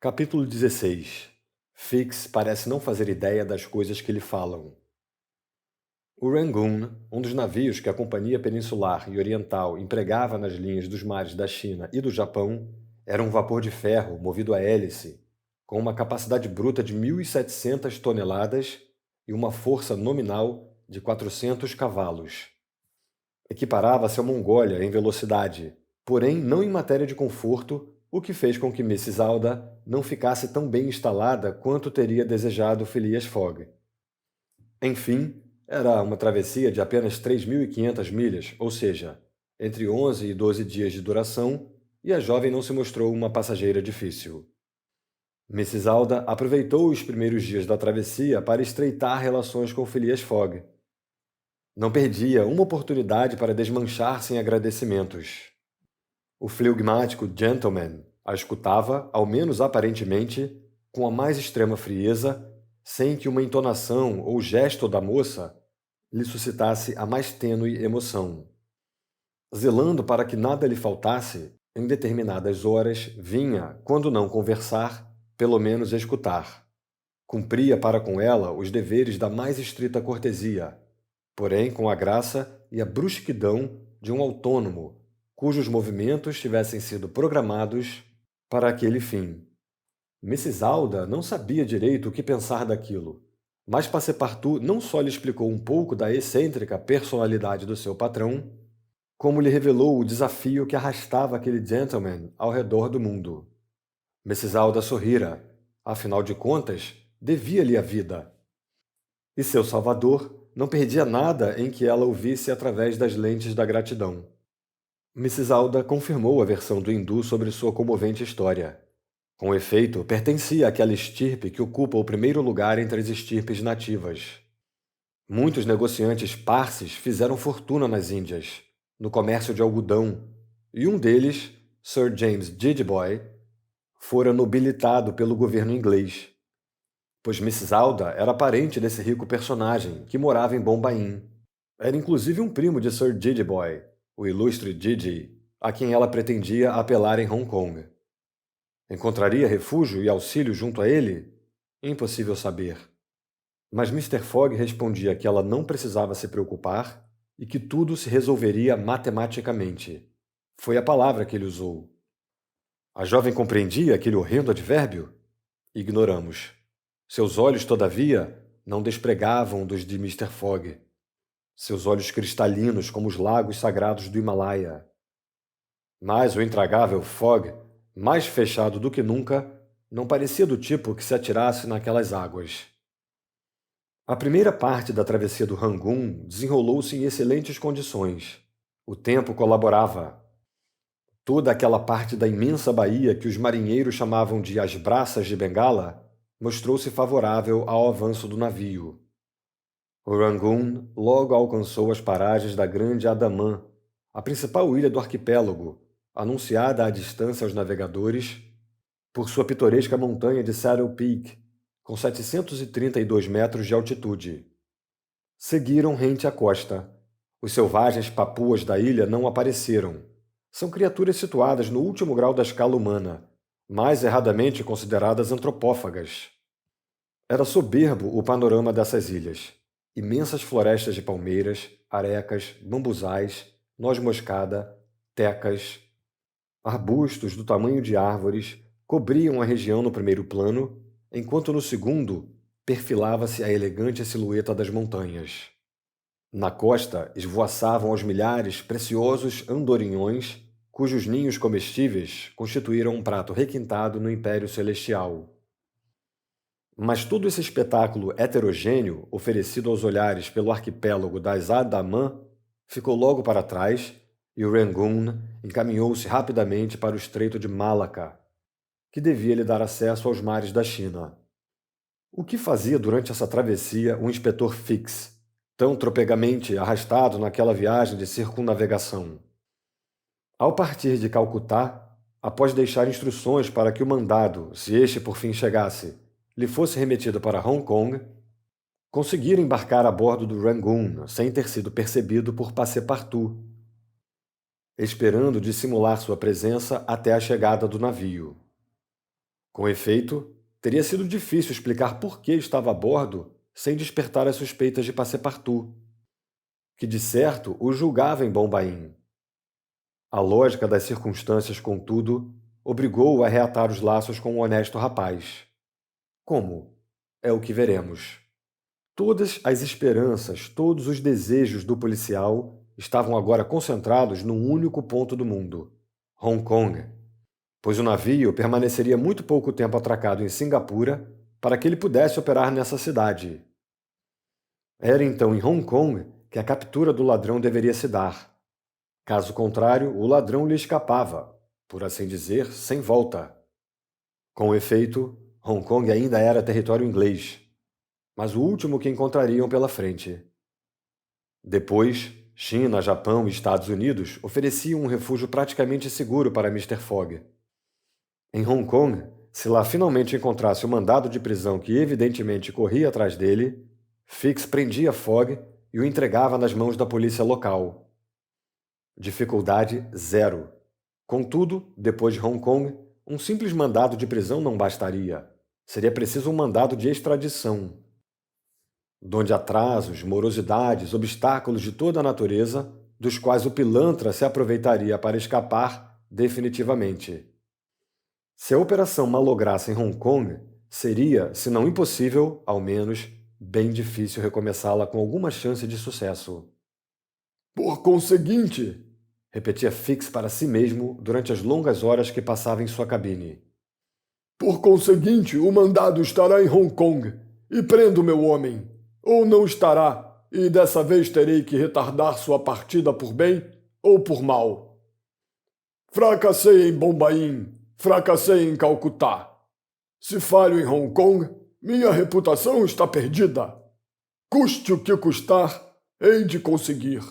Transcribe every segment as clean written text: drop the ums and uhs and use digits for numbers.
Capítulo 16. Fix parece não fazer ideia das coisas que lhe falam. O Rangoon, um dos navios que a Companhia Peninsular e Oriental empregava nas linhas dos mares da China e do Japão, era um vapor de ferro movido a hélice, com uma capacidade bruta de 1.700 toneladas e uma força nominal de 400 cavalos. Equiparava-se ao Mongólia em velocidade, porém não em matéria de conforto, o que fez com que Mrs. Alda não ficasse tão bem instalada quanto teria desejado Phileas Fogg. Enfim, era uma travessia de apenas 3.500 milhas, ou seja, entre 11 e 12 dias de duração, e a jovem não se mostrou uma passageira difícil. Mrs. Alda aproveitou os primeiros dias da travessia para estreitar relações com Phileas Fogg. Não perdia uma oportunidade para desmanchar-se em agradecimentos. O flegmático gentleman a escutava, ao menos aparentemente, com a mais extrema frieza, sem que uma entonação ou gesto da moça lhe suscitasse a mais tênue emoção. Zelando para que nada lhe faltasse, em determinadas horas vinha, quando não conversar, pelo menos escutar. Cumpria para com ela os deveres da mais estrita cortesia, porém com a graça e a brusquidão de um autônomo, cujos movimentos tivessem sido programados para aquele fim. Mrs. Alda não sabia direito o que pensar daquilo, mas Passepartout não só lhe explicou um pouco da excêntrica personalidade do seu patrão, como lhe revelou o desafio que arrastava aquele gentleman ao redor do mundo. Mrs. Alda sorrira, afinal de contas, devia-lhe a vida. E seu salvador não perdia nada em que ela o visse através das lentes da gratidão. Mrs. Alda confirmou a versão do hindu sobre sua comovente história. Com efeito, pertencia àquela estirpe que ocupa o primeiro lugar entre as estirpes nativas. Muitos negociantes parsis fizeram fortuna nas Índias, no comércio de algodão, e um deles, Sir James Jejeeboy, fora nobilitado pelo governo inglês, pois Mrs. Alda era parente desse rico personagem, que morava em Bombaim. Era inclusive um primo de Sir Jejeeboy, o ilustre Jeje, a quem ela pretendia apelar em Hong Kong. Encontraria refúgio e auxílio junto a ele? Impossível saber. Mas Mr. Fogg respondia que ela não precisava se preocupar e que tudo se resolveria matematicamente. Foi a palavra que ele usou. A jovem compreendia aquele horrendo advérbio? Ignoramos. Seus olhos, todavia, não despregavam dos de Mr. Fogg. Seus olhos cristalinos como os lagos sagrados do Himalaia. Mas o intragável Fogg, mais fechado do que nunca, não parecia do tipo que se atirasse naquelas águas. A primeira parte da travessia do Rangoon desenrolou-se em excelentes condições. O tempo colaborava. Toda aquela parte da imensa baía que os marinheiros chamavam de as Braças de Bengala mostrou-se favorável ao avanço do navio. O Rangoon logo alcançou as paragens da Grande Andaman, a principal ilha do arquipélago, anunciada à distância aos navegadores por sua pitoresca montanha de Saddle Peak, com 732 metros de altitude. Seguiram rente à costa. Os selvagens papuas da ilha não apareceram. São criaturas situadas no último grau da escala humana, mais erradamente consideradas antropófagas. Era soberbo o panorama dessas ilhas. Imensas florestas de palmeiras, arecas, bambuzais, noz-moscada, tecas, arbustos do tamanho de árvores cobriam a região no primeiro plano, enquanto no segundo perfilava-se a elegante silhueta das montanhas. Na costa esvoaçavam aos milhares preciosos andorinhões, cujos ninhos comestíveis constituíram um prato requintado no Império Celestial. Mas todo esse espetáculo heterogêneo oferecido aos olhares pelo arquipélago das Andaman ficou logo para trás e o Rangoon encaminhou-se rapidamente para o Estreito de Malacca, que devia lhe dar acesso aos mares da China. O que fazia durante essa travessia o inspetor Fix, tão tropegamente arrastado naquela viagem de circunnavegação? Ao partir de Calcutá, após deixar instruções para que o mandado, se este por fim chegasse, lhe fosse remetido para Hong Kong, conseguira embarcar a bordo do Rangoon sem ter sido percebido por Passepartout, esperando dissimular sua presença até a chegada do navio. Com efeito, teria sido difícil explicar por que estava a bordo sem despertar as suspeitas de Passepartout, que de certo o julgava em Bombaim. A lógica das circunstâncias, contudo, obrigou-o a reatar os laços com o honesto rapaz. Como? É o que veremos. Todas as esperanças, todos os desejos do policial estavam agora concentrados num único ponto do mundo: Hong Kong, pois o navio permaneceria muito pouco tempo atracado em Singapura para que ele pudesse operar nessa cidade. Era então em Hong Kong que a captura do ladrão deveria se dar. Caso contrário, o ladrão lhe escapava, por assim dizer, sem volta. Com efeito, Hong Kong ainda era território inglês, mas o último que encontrariam pela frente. Depois, China, Japão e Estados Unidos ofereciam um refúgio praticamente seguro para Mr. Fogg. Em Hong Kong, se lá finalmente encontrasse o mandado de prisão que evidentemente corria atrás dele, Fix prendia Fogg e o entregava nas mãos da polícia local. Dificuldade zero. Contudo, depois de Hong Kong, um simples mandado de prisão não bastaria. Seria preciso um mandado de extradição, donde atrasos, morosidades, obstáculos de toda a natureza, dos quais o pilantra se aproveitaria para escapar definitivamente. Se a operação malograsse em Hong Kong, seria, se não impossível, ao menos, bem difícil recomeçá-la com alguma chance de sucesso. Por conseguinte, repetia Fix para si mesmo durante as longas horas que passava em sua cabine. Por conseguinte, o mandado estará em Hong Kong, e prendo meu homem. Ou não estará, e dessa vez terei que retardar sua partida por bem ou por mal. Fracassei em Bombaim, fracassei em Calcutá. Se falho em Hong Kong, minha reputação está perdida. Custe o que custar, hei de conseguir.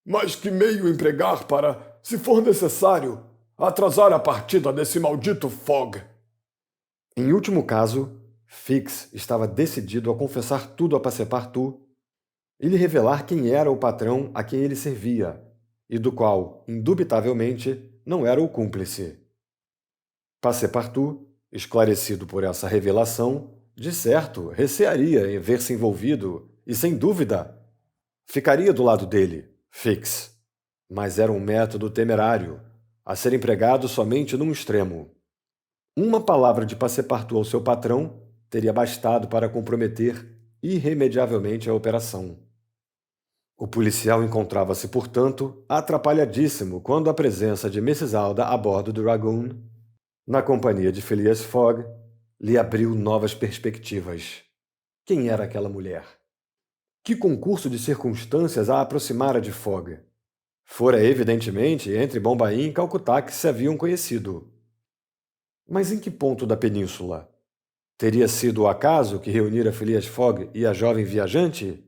Mas que meio empregar para, se for necessário, atrasar a partida desse maldito Fogg? Em último caso, Fix estava decidido a confessar tudo a Passepartout e lhe revelar quem era o patrão a quem ele servia, e do qual, indubitavelmente, não era o cúmplice. Passepartout, esclarecido por essa revelação, de certo, recearia em ver-se envolvido e, sem dúvida, ficaria do lado dele, Fix. Mas era um método temerário, a ser empregado somente num extremo. Uma palavra de Passepartout ao seu patrão teria bastado para comprometer irremediavelmente a operação. O policial encontrava-se, portanto, atrapalhadíssimo quando a presença de Mrs. Alda a bordo do Dragoon, na companhia de Phileas Fogg, lhe abriu novas perspectivas. Quem era aquela mulher? Que concurso de circunstâncias a aproximara de Fogg? Fora evidentemente entre Bombaim e Calcutá que se haviam conhecido. Mas em que ponto da península? Teria sido o acaso que reunira Phileas Fogg e a jovem viajante?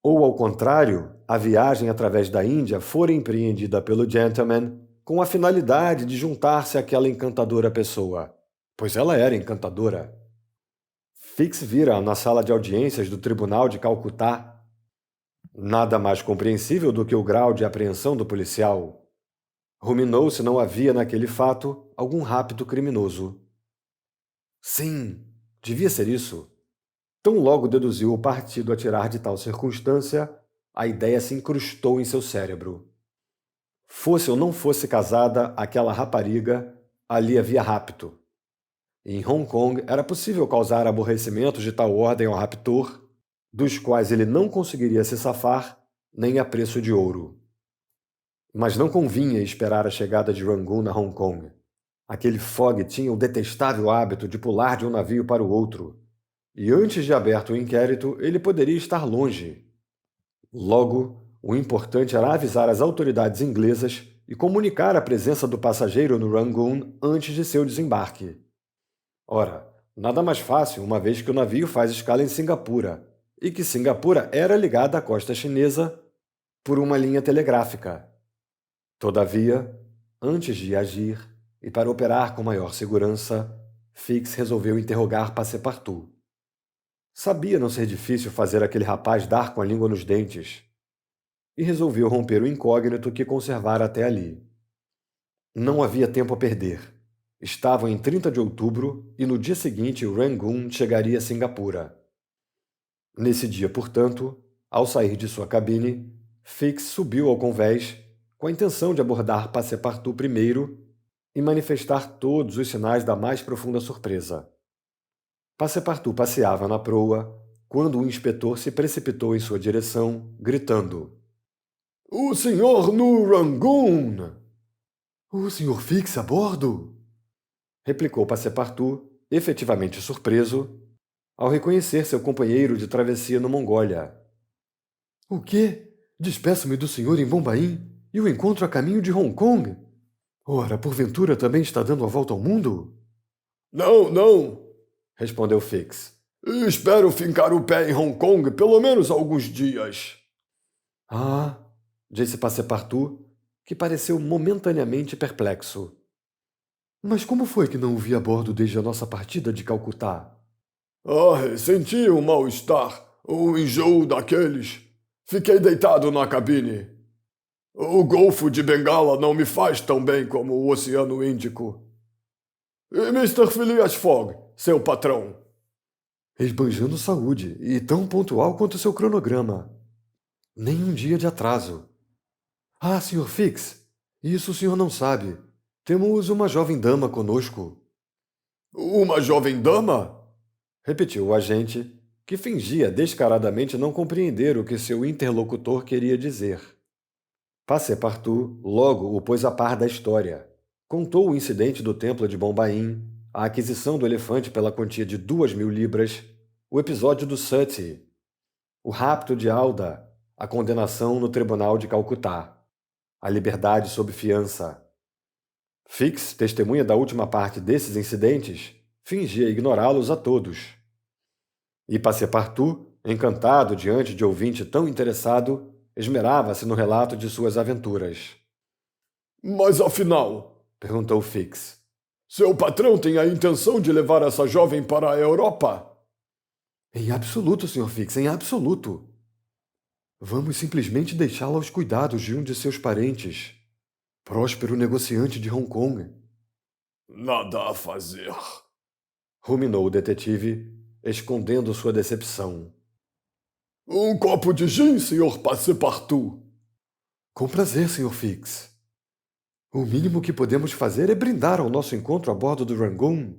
Ou, ao contrário, a viagem através da Índia fora empreendida pelo gentleman com a finalidade de juntar-se àquela encantadora pessoa, pois ela era encantadora. Fix vira na sala de audiências do Tribunal de Calcutá. Nada mais compreensível do que o grau de apreensão do policial. Ruminou se não havia naquele fato algum rapto criminoso. Sim, devia ser isso. Tão logo deduziu o partido a tirar de tal circunstância, a ideia se incrustou em seu cérebro. Fosse ou não fosse casada aquela rapariga, ali havia rapto. E em Hong Kong era possível causar aborrecimentos de tal ordem ao raptor, dos quais ele não conseguiria se safar nem a preço de ouro. Mas não convinha esperar a chegada de Rangoon a Hong Kong. Aquele Fogg tinha o detestável hábito de pular de um navio para o outro, e antes de aberto o inquérito, ele poderia estar longe. Logo, o importante era avisar as autoridades inglesas e comunicar a presença do passageiro no Rangoon antes de seu desembarque. Ora, nada mais fácil, uma vez que o navio faz escala em Singapura, e que Singapura era ligada à costa chinesa por uma linha telegráfica. Todavia, antes de agir, e para operar com maior segurança, Fix resolveu interrogar Passepartout. Sabia não ser difícil fazer aquele rapaz dar com a língua nos dentes, e resolveu romper o incógnito que conservara até ali. Não havia tempo a perder. Estavam em 30 de outubro e no dia seguinte o Rangoon chegaria a Singapura. Nesse dia, portanto, ao sair de sua cabine, Fix subiu ao convés com a intenção de abordar Passepartout primeiro e manifestar todos os sinais da mais profunda surpresa. Passepartout passeava na proa quando o inspetor se precipitou em sua direção, gritando: "O senhor no Rangoon!" "O senhor Fix a bordo?" replicou Passepartout, efetivamente surpreso, ao reconhecer seu companheiro de travessia no Mongólia. "O quê? Despeço-me do senhor em Bombaim e o encontro a caminho de Hong Kong? Ora, porventura também está dando a volta ao mundo?" "Não, não", respondeu Fix. "Espero fincar o pé em Hong Kong pelo menos alguns dias." "Ah", disse Passepartout, que pareceu momentaneamente perplexo. "Mas como foi que não o vi a bordo desde a nossa partida de Calcutá?" "Ah, senti um mal-estar, um enjoo daqueles. Fiquei deitado na cabine. O Golfo de Bengala não me faz tão bem como o Oceano Índico." "E Mr. Phileas Fogg, seu patrão?" "Esbanjando saúde, e tão pontual quanto seu cronograma. Nem um dia de atraso." "Ah, Sr. Fix, isso o senhor não sabe. Temos uma jovem dama conosco." "Uma jovem dama?" repetiu o agente, que fingia descaradamente não compreender o que seu interlocutor queria dizer. Passepartout logo o pôs a par da história. Contou o incidente do templo de Bombaim, a aquisição do elefante pela quantia de 2.000 libras, o episódio do Sutty, o rapto de Alda, a condenação no tribunal de Calcutá, a liberdade sob fiança. Fix, testemunha da última parte desses incidentes, fingia ignorá-los a todos. E Passepartout, encantado diante de ouvinte tão interessado, esmerava-se no relato de suas aventuras. "Mas afinal", perguntou Fix, "seu patrão tem a intenção de levar essa jovem para a Europa?" "Em absoluto, Sr. Fix, em absoluto. Vamos simplesmente deixá-la aos cuidados de um de seus parentes, próspero negociante de Hong Kong." "Nada a fazer", ruminou o detetive, escondendo sua decepção. "Um copo de gin, Sr. Passepartout." "Com prazer, Sr. Fix. O mínimo que podemos fazer é brindar ao nosso encontro a bordo do Rangoon."